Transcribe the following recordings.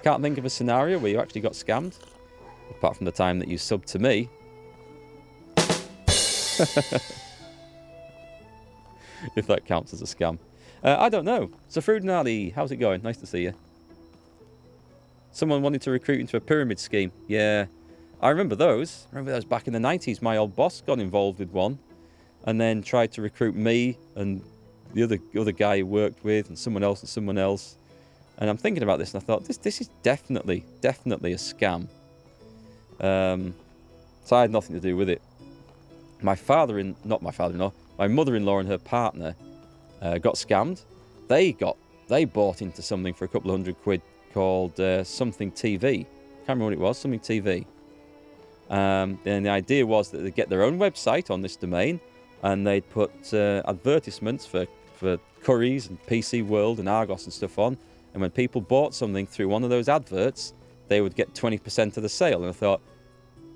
can't think of a scenario where you actually got scammed, apart from the time that you subbed to me. If that counts as a scam. I don't know. So, Fruit Ali, how's it going? Nice to see you. Someone wanted to recruit into a pyramid scheme. Yeah, I remember those. I remember those back in the 90s. My old boss got involved with one and then tried to recruit me and the other guy he worked with and someone else and someone else. And I'm thinking about this and I thought, this is definitely a scam. So I had nothing to do with it. My mother-in-law and her partner got scammed. They bought into something for a couple of £100 called something TV. Can't remember what it was, something TV. And the idea was that they'd get their own website on this domain and they'd put advertisements for Currys and PC World and Argos and stuff on. And when people bought something through one of those adverts, they would get 20% of the sale. And I thought,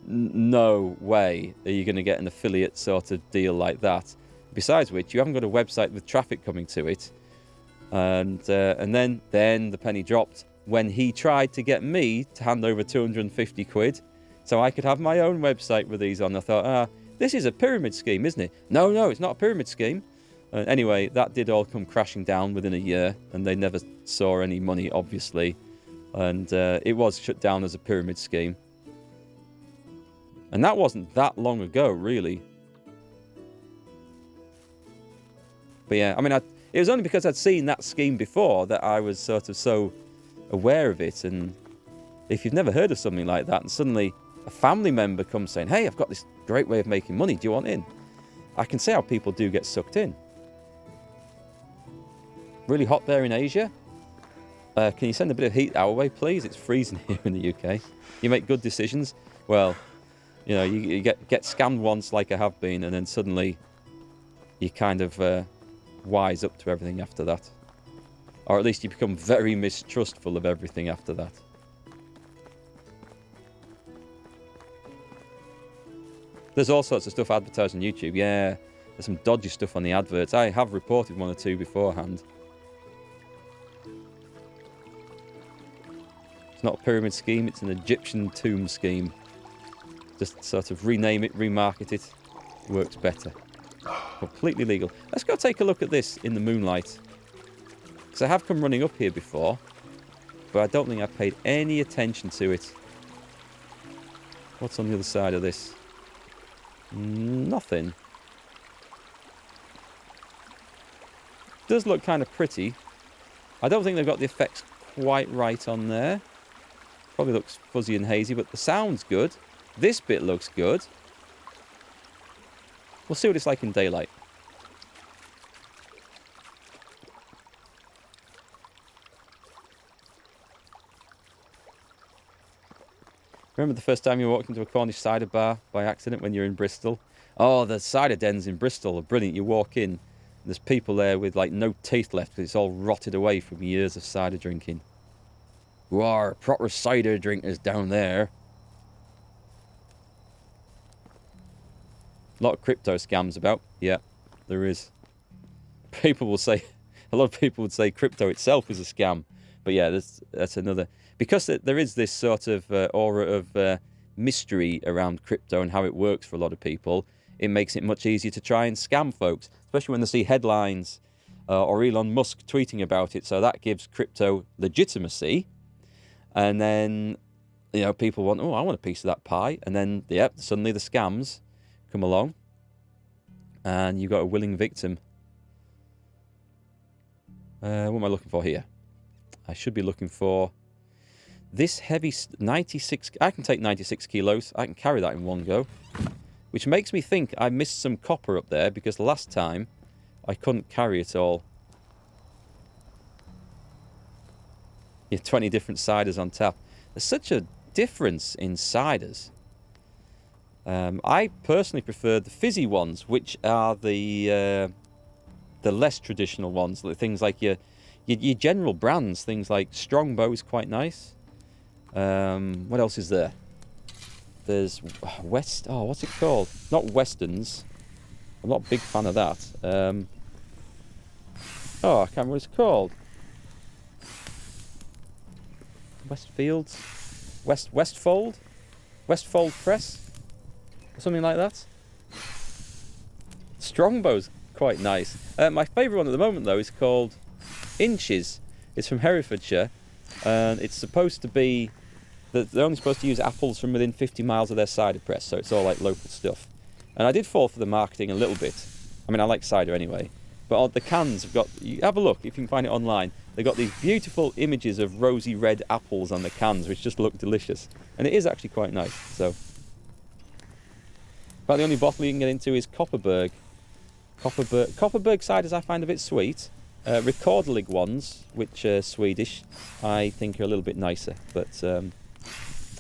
no way are you going to get an affiliate sort of deal like that. Besides which, you haven't got a website with traffic coming to it. And then the penny dropped when he tried to get me to hand over £250 so I could have my own website with these on. I thought, this is a pyramid scheme, isn't it? No, it's not a pyramid scheme. Anyway, that did all come crashing down within a year, and they never saw any money, obviously. And it was shut down as a pyramid scheme. And that wasn't that long ago, really. But yeah, I mean, it was only because I'd seen that scheme before that I was sort of so aware of it. And if you've never heard of something like that, and suddenly a family member comes saying, hey, I've got this great way of making money, do you want in? I can see how people do get sucked in. Really hot there in Asia? Can you send a bit of heat our way, please? It's freezing here in the UK. You make good decisions. Well, you know, you get scammed once like I have been, and then suddenly you kind of wise up to everything after that. Or at least you become very mistrustful of everything after that. There's all sorts of stuff advertised on YouTube. Yeah, there's some dodgy stuff on the adverts. I have reported one or two beforehand. It's not a pyramid scheme, it's an Egyptian tomb scheme. Just sort of rename it, remarket it. Works better. Completely legal. Let's go take a look at this in the moonlight. Because I have come running up here before, but I don't think I paid any attention to it. What's on the other side of this? Nothing. Does look kind of pretty. I don't think they've got the effects quite right on there. Probably looks fuzzy and hazy, but the sound's good. This bit looks good. We'll see what it's like in daylight. Remember the first time you walked into a Cornish cider bar by accident when you're in Bristol? Oh, the cider dens in Bristol are brilliant. You walk in, and there's people there with like no teeth left because it's all rotted away from years of cider drinking. Who are proper cider drinkers down there. A lot of crypto scams about. Yeah, there is. A lot of people would say crypto itself is a scam. But yeah, that's another. Because there is this sort of aura of mystery around crypto and how it works for a lot of people, it makes it much easier to try and scam folks, especially when they see headlines or Elon Musk tweeting about it. So that gives crypto legitimacy. And then, you know, people want, I want a piece of that pie. And then, suddenly the scams come along and you've got a willing victim. What am I looking for here? I should be looking for this heavy 96. I can take 96 kilos. I can carry that in one go. Which makes me think I missed some copper up there because last time I couldn't carry it all. Yeah, 20 different ciders on tap. There's such a difference in ciders. I personally prefer the fizzy ones, which are the less traditional ones. Things like your general brands. Things like Strongbow is quite nice. What else is there? There's what's it called? Not Westerns. I'm not a big fan of that. I can't remember what it's called. Westfold Press, or something like that. Strongbow's quite nice. My favourite one at the moment though is called Inches. It's from Herefordshire, and it's supposed to be that they're only supposed to use apples from within 50 miles of their cider press, so it's all like local stuff. And I did fall for the marketing a little bit. I mean, I like cider anyway, but the cans have got, you have a look if you can find it online, they've got these beautiful images of rosy red apples on the cans, which just look delicious. And it is actually quite nice. So, about the only bottle you can get into is Copperberg. Copperberg ciders I find a bit sweet. Recordlig ones, which are Swedish, I think are a little bit nicer, but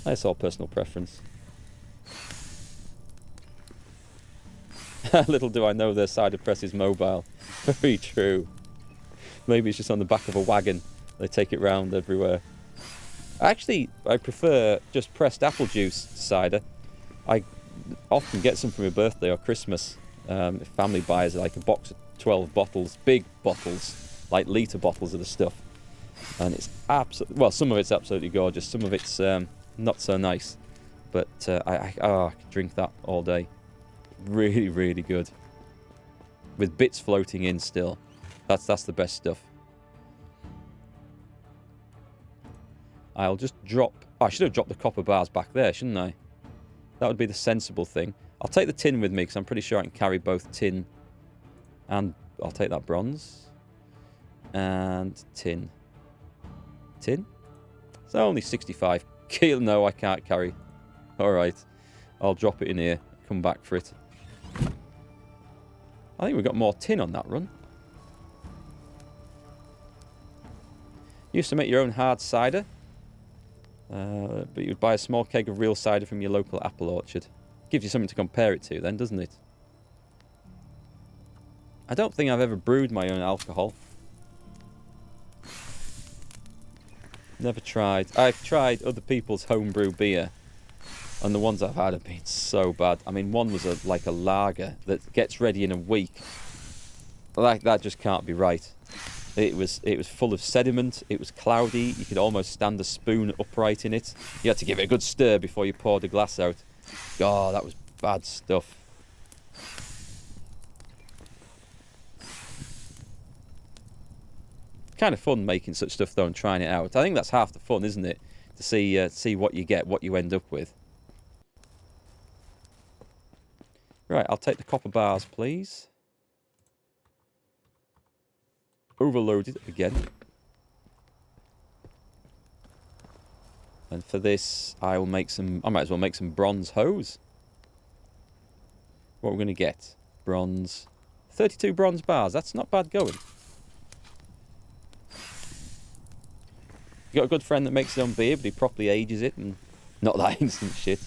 that's all personal preference. Little do I know their cider press is mobile. Very true. Maybe it's just on the back of a wagon. They take it round everywhere. Actually, I prefer just pressed apple juice cider. I often get some for my birthday or Christmas. If family buys like a box of 12 bottles, big bottles, like litre bottles of the stuff. And it's absolutely, well, some of it's absolutely gorgeous, some of it's not so nice. But I could drink that all day. Really, really good. With bits floating in still. That's the best stuff. I'll just drop, I should have dropped the copper bars back there, shouldn't I? That would be the sensible thing. I'll take the tin with me because I'm pretty sure I can carry both tin and I'll take that bronze and tin. Tin? It's only 65 kilo. No, I can't carry. Alright. I'll drop it in here. Come back for it. I think we've got more tin on that run. Used to make your own hard cider. But you would buy a small keg of real cider from your local apple orchard. Gives you something to compare it to then, doesn't it? I don't think I've ever brewed my own alcohol. Never tried. I've tried other people's homebrew beer, and the ones I've had have been so bad. I mean, one was like a lager that gets ready in a week. Like, that just can't be right. It was full of sediment. It was cloudy. You could almost stand a spoon upright in it. You had to give it a good stir before you poured the glass out. God, that was bad stuff. Kind of fun making such stuff though and trying it out. I think that's half the fun, isn't it? To see what you get, what you end up with. Right, I'll take the copper bars, please. Overloaded again. And for this, I might as well make some bronze hose. What we're going to get? Bronze. 32 bronze bars. That's not bad going. You got a good friend that makes his own beer, but he properly ages it and not that instant shit.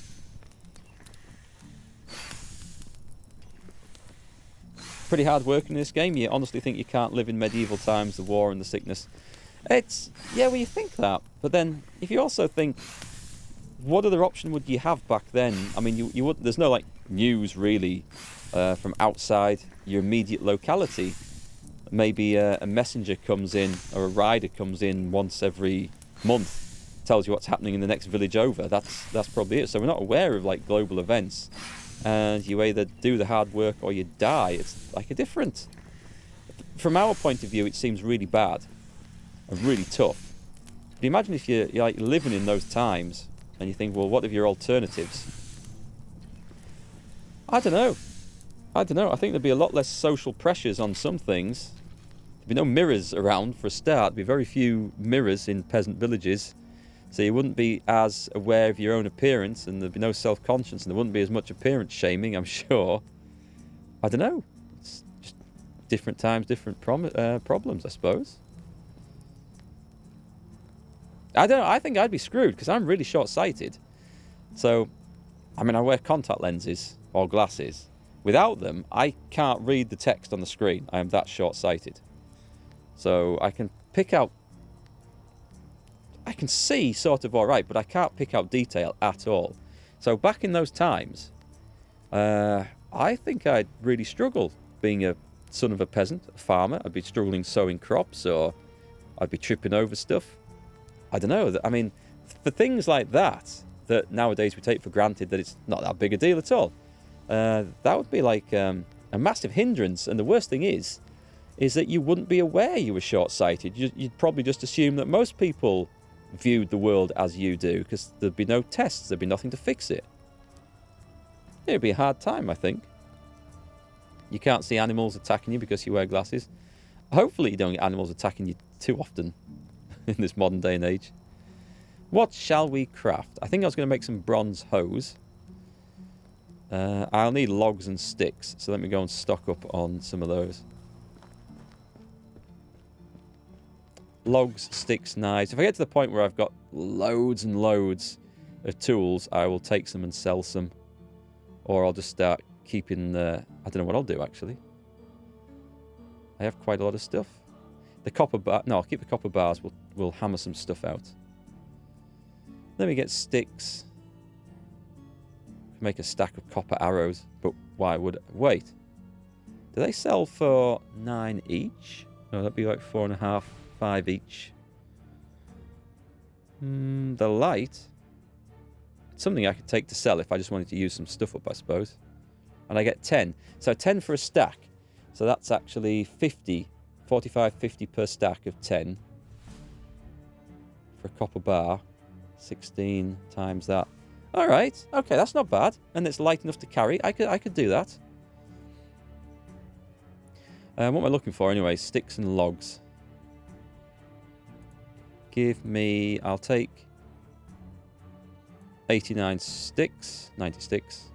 Pretty hard work in this game. You honestly think you can't live in medieval times, the war and the sickness. Yeah, well, you think that, but then if you also think, what other option would you have back then? I mean, you would. There's no like news really from outside your immediate locality. Maybe a messenger comes in or a rider comes in once every month, tells you what's happening in the next village over. That's probably it. So we're not aware of like global events, and you either do the hard work or you die. It's like a different. From our point of view, it seems really bad. Really tough. But imagine if you're like living in those times and you think, well, what are your alternatives? I don't know. I think there'd be a lot less social pressures on some things. There'd be no mirrors around for a start. There'd be very few mirrors in peasant villages. So you wouldn't be as aware of your own appearance, and there'd be no self-conscience, and there wouldn't be as much appearance shaming, I'm sure. I don't know. It's just different times, different problems, I suppose. I don't know, I think I'd be screwed because I'm really short-sighted. So, I mean, I wear contact lenses or glasses. Without them, I can't read the text on the screen. I am that short-sighted. So, I can pick out... I can see sort of alright, but I can't pick out detail at all. So, back in those times, I think I'd really struggle being a son of a peasant, a farmer. I'd be struggling sowing crops, or I'd be tripping over stuff. I don't know. I mean, For things like that, that nowadays we take for granted that it's not that big a deal at all, that would be like a massive hindrance. And the worst thing is that you wouldn't be aware you were short-sighted. You'd probably just assume that most people viewed the world as you do, because there'd be no tests, there'd be nothing to fix it. It'd be a hard time, I think. You can't see animals attacking you because you wear glasses. Hopefully you don't get animals attacking you too often in this modern day and age. What shall we craft? I think I was going to make some bronze hose. I'll need logs and sticks, so let me go and stock up on some of those. Logs, sticks, knives. If I get to the point where I've got loads and loads of tools, I will take some and sell some. Or I'll just start keeping I don't know what I'll do, actually. I have quite a lot of stuff. The copper bar... No, I'll keep the copper bars. We'll hammer some stuff out. Let me get sticks. Make a stack of copper arrows. But why would... Wait. Do they sell for 9 each? No, that'd be like 4.5, 5 each. The light... It's something I could take to sell if I just wanted to use some stuff up, I suppose. And I get 10. So 10 for a stack. So that's actually 50. 45, 50 per stack of 10. For a copper bar. 16 times that. Alright. Okay, that's not bad. And it's light enough to carry. I could do that. What am I looking for anyway? Sticks and logs. Give me... I'll take 89 sticks. 90 sticks.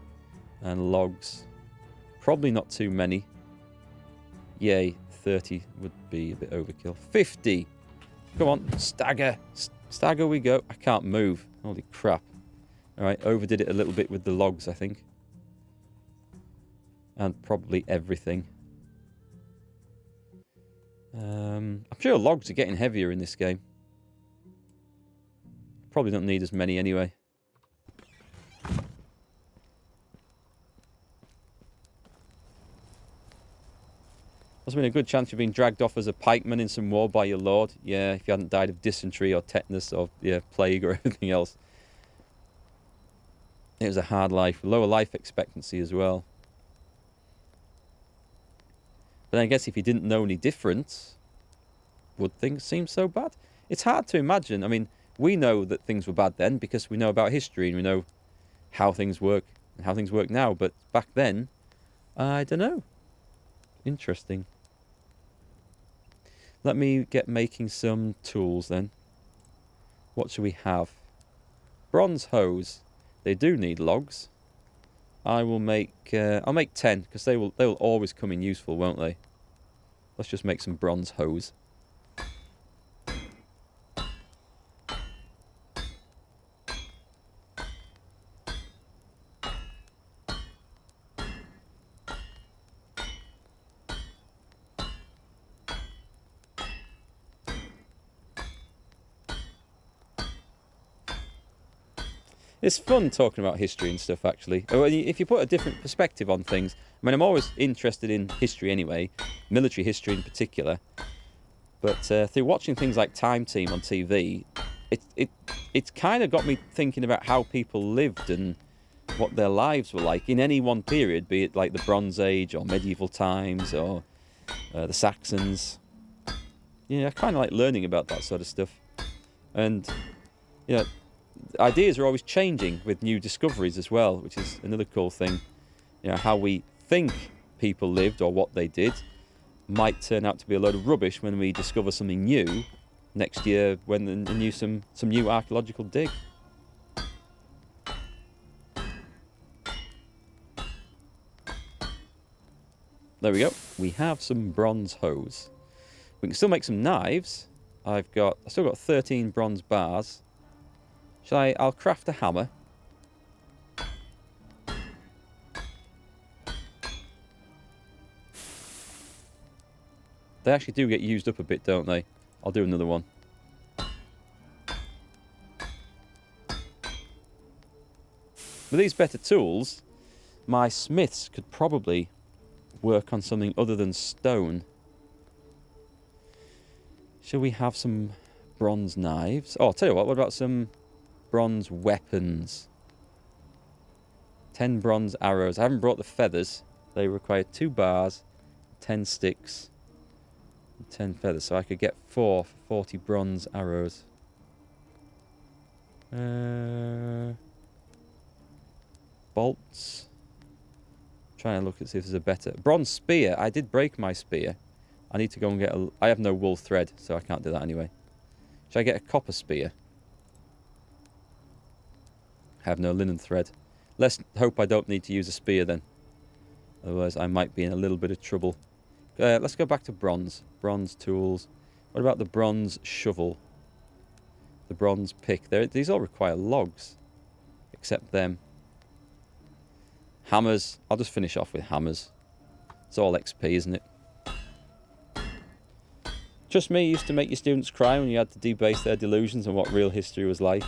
And logs. Probably not too many. Yay, 30 would be a bit overkill. 50! Come on, stagger! Stagger we go. I can't move. Holy crap. Alright, overdid it a little bit with the logs, I think. And probably everything. I'm sure logs are getting heavier in this game. Probably don't need as many anyway. Must have been a good chance you've been dragged off as a pikeman in some war by your lord. Yeah, if you hadn't died of dysentery or tetanus or plague or anything else. It was a hard life. Lower life expectancy as well. But I guess if you didn't know any different, would things seem so bad? It's hard to imagine. I mean, we know that things were bad then because we know about history and we know how things work and how things work now. But back then, I don't know. Interesting. Let me get making some tools then. What should we have? Bronze hose. They do need logs. I will make... I'll make 10 because they'll always come in useful, won't they? Let's just make some bronze hose. It's fun talking about history and stuff, actually. If you put a different perspective on things. I mean, I'm always interested in history anyway, military history in particular. But through watching things like Time Team on TV, it's kind of got me thinking about how people lived and what their lives were like in any one period, be it like the Bronze Age or medieval times or the Saxons. Yeah, I kind of like learning about that sort of stuff. And, yeah. Ideas are always changing with new discoveries as well, which is another cool thing. You know, how we think people lived or what they did might turn out to be a load of rubbish when we discover something new next year when some new archaeological dig. There we go. We have some bronze hose. We can still make some knives. I've still got 13 bronze bars. I'll craft a hammer. They actually do get used up a bit, don't they? I'll do another one. With these better tools, my smiths could probably work on something other than stone. Shall we have some bronze knives? Oh, I'll tell you what about some bronze weapons. 10 bronze arrows. I haven't brought the feathers. They require 2 bars, 10 sticks, and 10 feathers. So I could get 4 for 40 bronze arrows. Bolts. Trying to look and see if there's a better... Bronze spear. I did break my spear. I need to go and get a... I have no wool thread, so I can't do that anyway. Should I get a copper spear? I have no linen thread. Let's hope I don't need to use a spear then. Otherwise, I might be in a little bit of trouble. Let's go back to bronze. Bronze tools. What about the bronze shovel? The bronze pick. These all require logs. Except them. Hammers. I'll just finish off with hammers. It's all XP, isn't it? Trust me, used to make your students cry when you had to debase their delusions and what real history was like.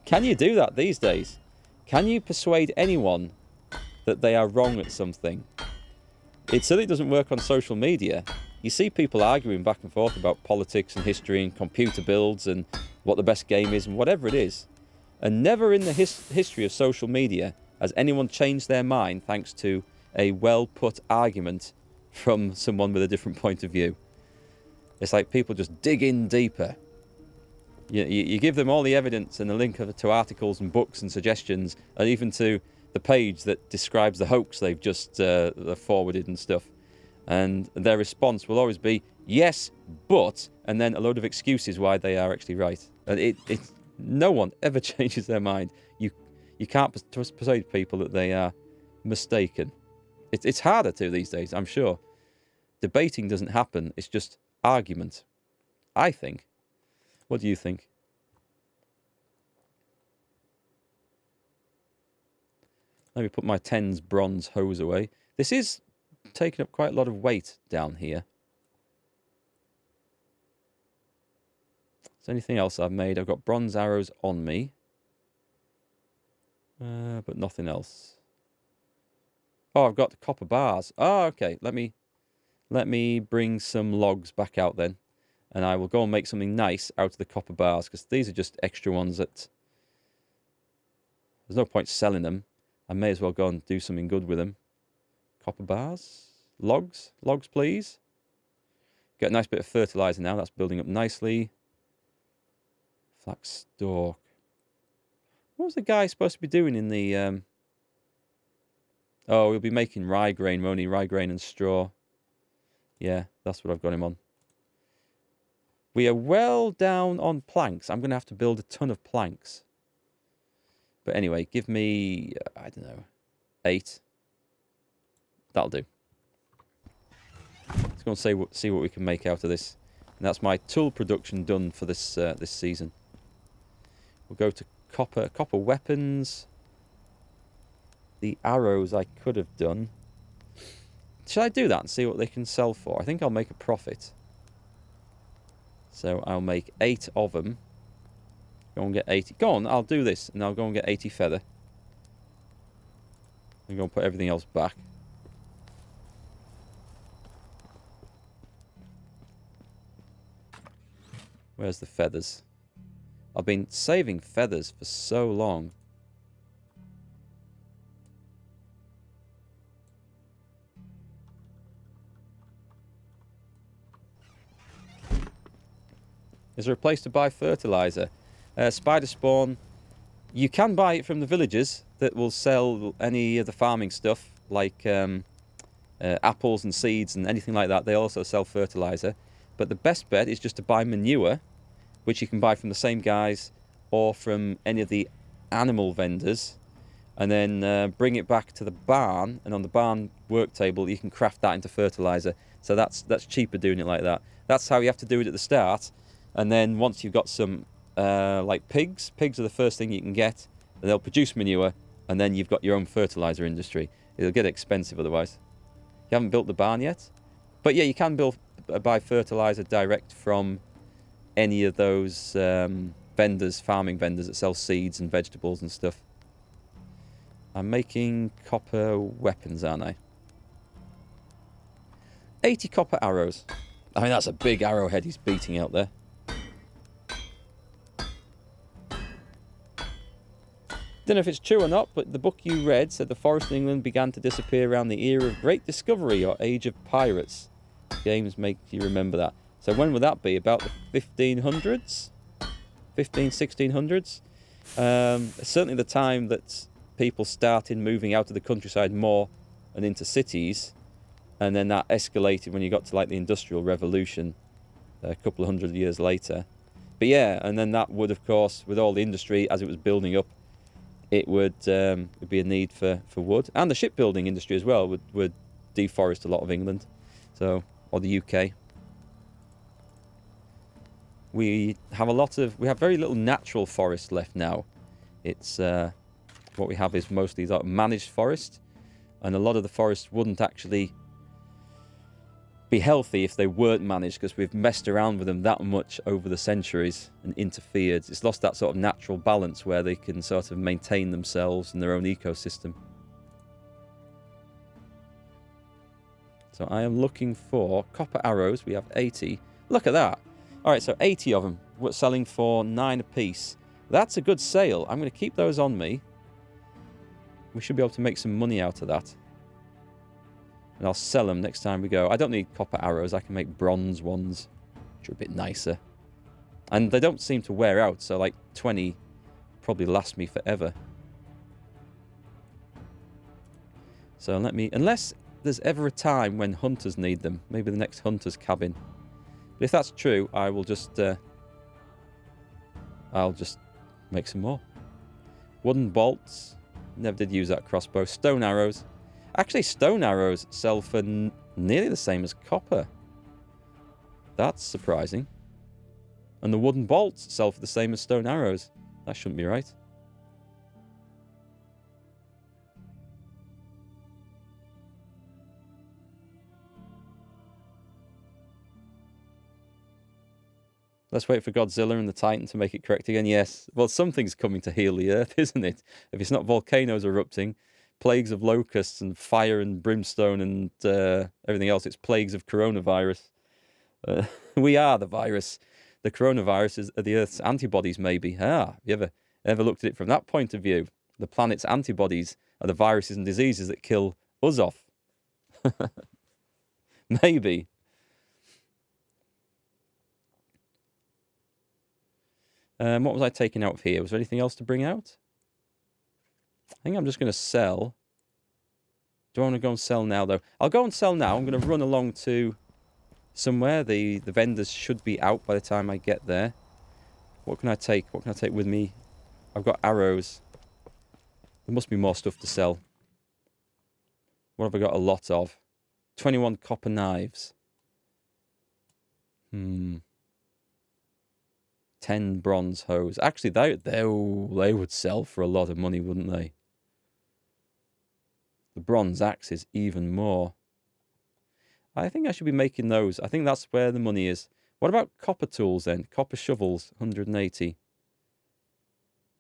Can you do that these days? Can you persuade anyone that they are wrong at something? It certainly doesn't work on social media. You see people arguing back and forth about politics and history and computer builds and what the best game is and whatever it is. And never in the history of social media has anyone changed their mind thanks to a well-put argument from someone with a different point of view. It's like people just dig in deeper. You give them all the evidence and the link to articles and books and suggestions, and even to the page that describes the hoax they've just forwarded and stuff. And their response will always be, yes, but, and then a load of excuses why they are actually right. And no one ever changes their mind. You can't persuade people that they are mistaken. It's harder to these days, I'm sure. Debating doesn't happen. It's just argument, I think. What do you think? Let me put my 10's bronze hose away. This is taking up quite a lot of weight down here. Is there anything else I've made? I've got bronze arrows on me. But nothing else. Oh, I've got the copper bars. Oh, okay. Let me bring some logs back out then. And I will go and make something nice out of the copper bars. Because these are just extra ones that... There's no point selling them. I may as well go and do something good with them. Copper bars. Logs. Logs, please. Get a nice bit of fertilizer now. That's building up nicely. Flax stalk. What was the guy supposed to be doing in the... Oh, he'll be making rye grain, won't he? Rye grain and straw. Yeah, that's what I've got him on. We are well down on planks. I'm going to have to build a ton of planks. But anyway, give me, I don't know, 8. That'll do. Let's go and see what we can make out of this. And that's my tool production done for this this season. We'll go to copper weapons. The arrows I could have done. Should I do that and see what they can sell for? I think I'll make a profit. So I'll make 8 of them. Go and get 80. Go on, I'll do this. And I'll go and get 80 feather. I'm going to put everything else back. Where's the feathers? I've been saving feathers for so long. Is there a place to buy fertilizer? Spider spawn. You can buy it from the villagers that will sell any of the farming stuff, like apples and seeds and anything like that. They also sell fertilizer. But the best bet is just to buy manure, which you can buy from the same guys or from any of the animal vendors, and then bring it back to the barn. And on the barn work table, you can craft that into fertilizer. So that's cheaper doing it like that. That's how you have to do it at the start. And then once you've got some, like pigs are the first thing you can get. And they'll produce manure, and then you've got your own fertilizer industry. It'll get expensive otherwise. You haven't built the barn yet? But yeah, you can buy fertilizer direct from any of those vendors, farming vendors that sell seeds and vegetables and stuff. I'm making copper weapons, aren't I? 80 copper arrows. I mean, that's a big arrowhead he's beating out there. Don't know if it's true or not, but the book you read said the forest in England began to disappear around the era of Great Discovery or Age of Pirates. Games make you remember that. So when would that be? About the 1500s? 1600s? Certainly the time that people started moving out of the countryside more and into cities. And then that escalated when you got to like the Industrial Revolution a couple of hundred years later. But yeah, and then that would, of course, with all the industry as it was building up, it would be a need for wood. And the shipbuilding industry as well would deforest a lot of England, so or the UK. We have very little natural forest left now. It's what we have is mostly managed forest, and a lot of the forests wouldn't actually be healthy if they weren't managed, because we've messed around with them that much over the centuries and interfered. It's lost that sort of natural balance where they can sort of maintain themselves and their own ecosystem. So I am looking for copper arrows. We have 80. Look at that. All right, so 80 of them. We're selling for 9 apiece. That's a good sale. I'm going to keep those on me. We should be able to make some money out of that. And I'll sell them next time we go. I don't need copper arrows. I can make bronze ones, which are a bit nicer. And they don't seem to wear out, so like 20 probably last me forever. So let me... Unless there's ever a time when hunters need them. Maybe the next hunter's cabin. But if that's true, I will just... I'll just make some more. Wooden bolts. Never did use that crossbow. Stone arrows. Actually, stone arrows sell for nearly the same as copper. That's surprising. And the wooden bolts sell for the same as stone arrows. That shouldn't be right. Let's wait for Godzilla and the Titan to make it correct again. Yes. Well, something's coming to heal the Earth, isn't it? If it's not volcanoes erupting, plagues of locusts and fire and brimstone and everything else, it's plagues of coronavirus. We are the virus. The coronavirus are the Earth's antibodies, maybe. Have you ever looked at it from that point of view? The planet's antibodies are the viruses and diseases that kill us off. Maybe. What was I taking out of here? Was there anything else to bring out? I think I'm just going to sell. Do I want to go and sell now, though? I'll go and sell now. I'm going to run along to somewhere. The vendors should be out by the time I get there. What can I take? What can I take with me? I've got arrows. There must be more stuff to sell. What have I got a lot of? 21 copper knives. 10 bronze hose. Actually, they would sell for a lot of money, wouldn't they? The bronze axes even more. I think I should be making those. I think that's where the money is. What about copper tools then? Copper shovels, 180.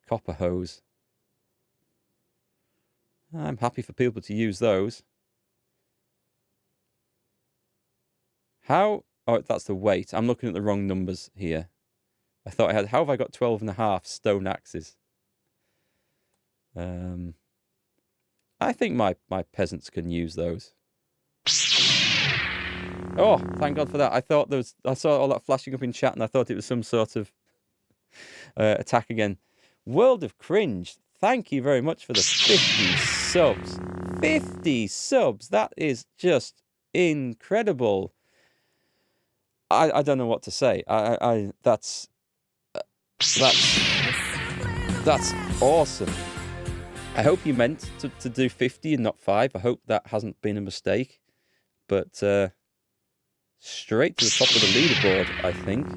Copper hose. I'm happy for people to use those. How? Oh, that's the weight. I'm looking at the wrong numbers here. I thought I had... How have I got 12.5 stone axes? I think my peasants can use those. Oh, thank God for that. I saw all that flashing up in chat and I thought it was some sort of attack again. World of Cringe, thank you very much for the 50 subs. 50 subs. That is just incredible. I don't know what to say. That's awesome. I hope you meant to do 50 and not 5. I hope that hasn't been a mistake. But straight to the top of the leaderboard, I think.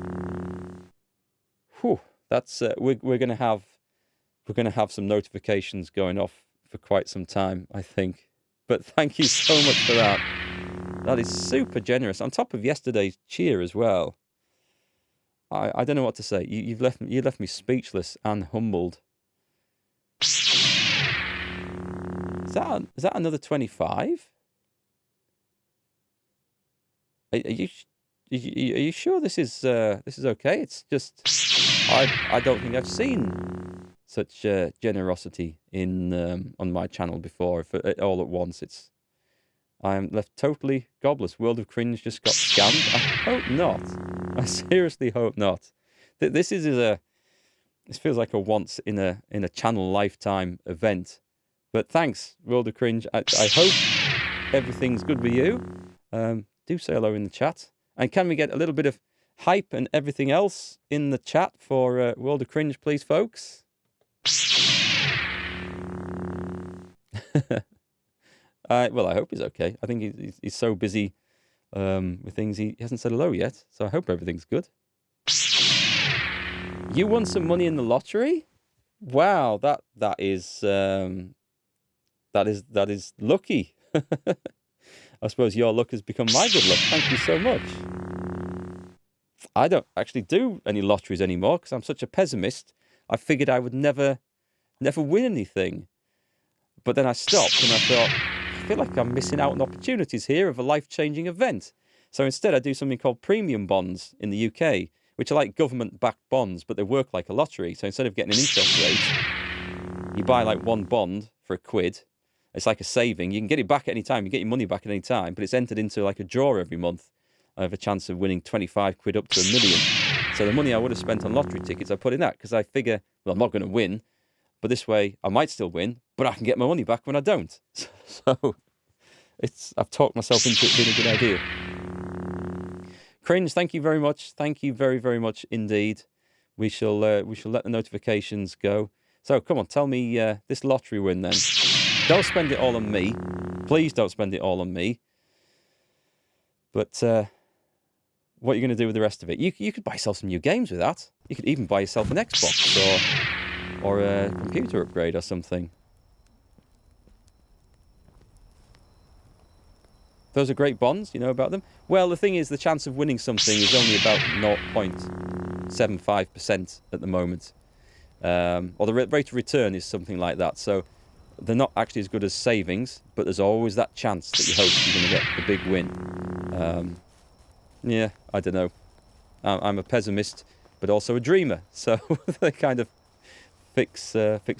Whew, that's we're gonna have some notifications going off for quite some time, I think. But thank you so much for that. That is super generous. On top of yesterday's cheer as well. I don't know what to say. You left me speechless and humbled. Is that another 25? Are you sure this is okay? It's just I don't think I've seen such generosity in on my channel before. All at once, I am left totally gobless. World of Cringe just got scammed. I hope not. I seriously hope not. This feels like a once in a channel lifetime event. But thanks, World of Cringe. I hope everything's good with you. Do say hello in the chat. And can we get a little bit of hype and everything else in the chat for World of Cringe, please, folks? Well, I hope he's okay. I think he's so busy with things, he hasn't said hello yet. So I hope everything's good. You won some money in the lottery? Wow, that is lucky. I suppose your luck has become my good luck. Thank you so much. I don't actually do any lotteries anymore because I'm such a pessimist. I figured I would never win anything. But then I stopped and I thought, I feel like I'm missing out on opportunities here of a life-changing event. So instead I do something called premium bonds in the UK, which are like government-backed bonds, but they work like a lottery. So instead of getting an interest rate, you buy like one bond for £1. It's like a saving. You can get it back at any time. You get your money back at any time, but it's entered into like a draw every month. I have a chance of winning 25 quid up to £1 million. So the money I would have spent on lottery tickets, I put in that because I figure, well, I'm not going to win, but this way I might still win, but I can get my money back when I don't. So I've talked myself into it being a good idea. Cringe, thank you very much. Thank you very, very much indeed. We shall let the notifications go. So come on, tell me this lottery win then. Don't spend it all on me. Please don't spend it all on me. But what are you going to do with the rest of it? You could buy yourself some new games with that. You could even buy yourself an Xbox or a computer upgrade or something. Those are great bonds. You know about them? Well, the thing is, the chance of winning something is only about 0.75% at the moment. Or the rate of return is something like that. So they're not actually as good as savings, but there's always that chance that you hope you're going to get the big win. Yeah, I don't know. I'm a pessimist, but also a dreamer. So they kind of fix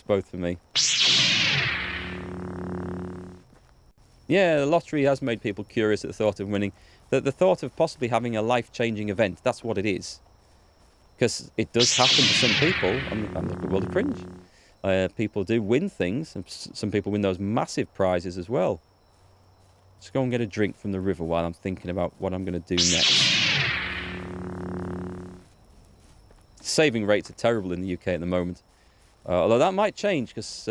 both for me. Yeah, the lottery has made people curious at the thought of winning. The thought of possibly having a life-changing event, that's what it is. Because it does happen to some people. I'm looking at World of Cringe. People do win things, and some people win those massive prizes as well. Let's go and get a drink from the river while I'm thinking about what I'm going to do next. Saving rates are terrible in the UK at the moment. Although that might change because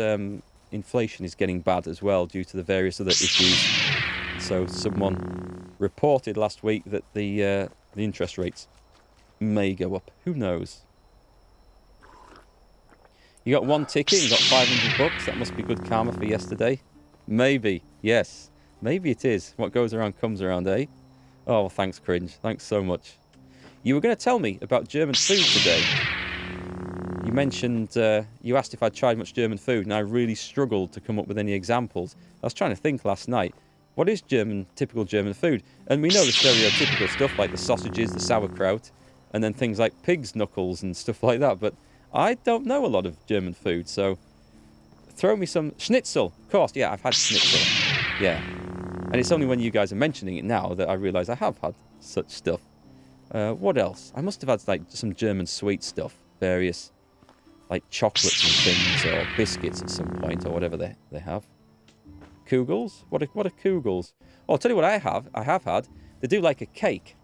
inflation is getting bad as well due to the various other issues. So someone reported last week that the interest rates may go up. Who knows? You got one ticket, you got $500. That must be good karma for yesterday. Maybe, yes. Maybe it is. What goes around comes around, eh? Oh, well, thanks, Cringe. Thanks so much. You were going to tell me about German food today. You mentioned, you asked if I'd tried much German food, and I really struggled to come up with any examples. I was trying to think last night, what is typical German food? And we know the stereotypical stuff like the sausages, the sauerkraut, and then things like pig's knuckles and stuff like that. But I don't know a lot of German food, so throw me some schnitzel. Of course, yeah, I've had schnitzel. Yeah. And it's only when you guys are mentioning it now that I realise I have had such stuff. What else? I must have had like some German sweet stuff, various like chocolates and things, or biscuits at some point, or whatever they have. Kugels? What are kugels? Oh, I'll tell you what I have had. They do like a cake.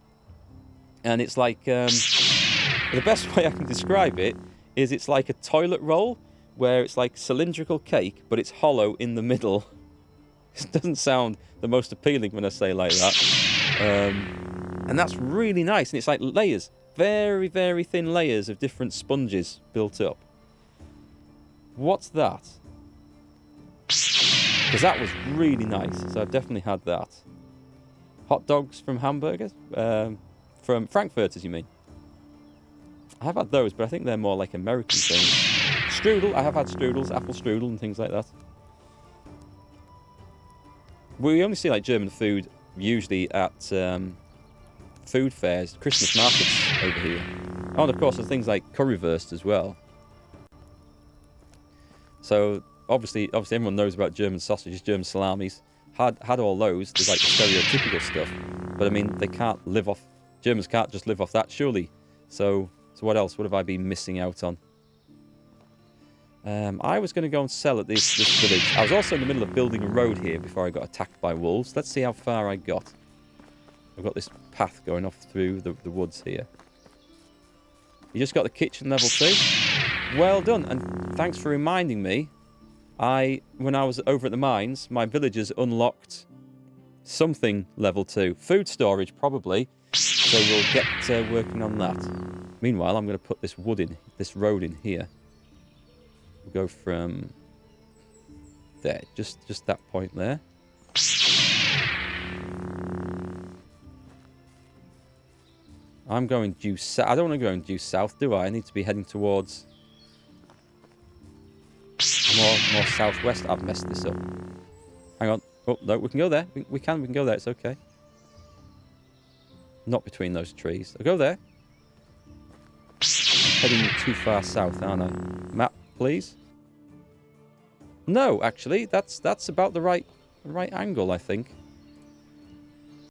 And it's like, the best way I can describe it is it's like a toilet roll, where it's like cylindrical cake, but it's hollow in the middle. It doesn't sound the most appealing when I say like that. And that's really nice. And it's like layers, very, very thin layers of different sponges built up. What's that? Because that was really nice. So I've definitely had that. Hot dogs from hamburgers? From Frankfurters, you mean? I have had those, but I think they're more like American things. Strudel, I have had strudels, apple strudel and things like that. We only see like German food usually at food fairs, Christmas markets over here. Oh, and of course there's things like currywurst as well. So obviously everyone knows about German sausages, German salamis. Had all those. There's like the stereotypical stuff, but I mean they can't live off. Germans can't just live off that, surely. So what else? What have I been missing out on? I was going to go and sell at this village. I was also in the middle of building a road here before I got attacked by wolves. Let's see how far I got. I've got this path going off through the woods here. You just got the kitchen level 2. Well done, and thanks for reminding me. When I was over at the mines, my villagers unlocked something level 2. Food storage, probably. So we'll get working on that. Meanwhile, I'm going to put this road in here. We'll go from there, just that point there. I'm going due south. I don't want to go due south, do I? I need to be heading towards more southwest. I've messed this up. Hang on. Oh, no, we can go there. We can go there. It's okay. Not between those trees. I'll go there. I'm heading too far south, aren't I? Map, please. No, actually, that's about the right angle, I think.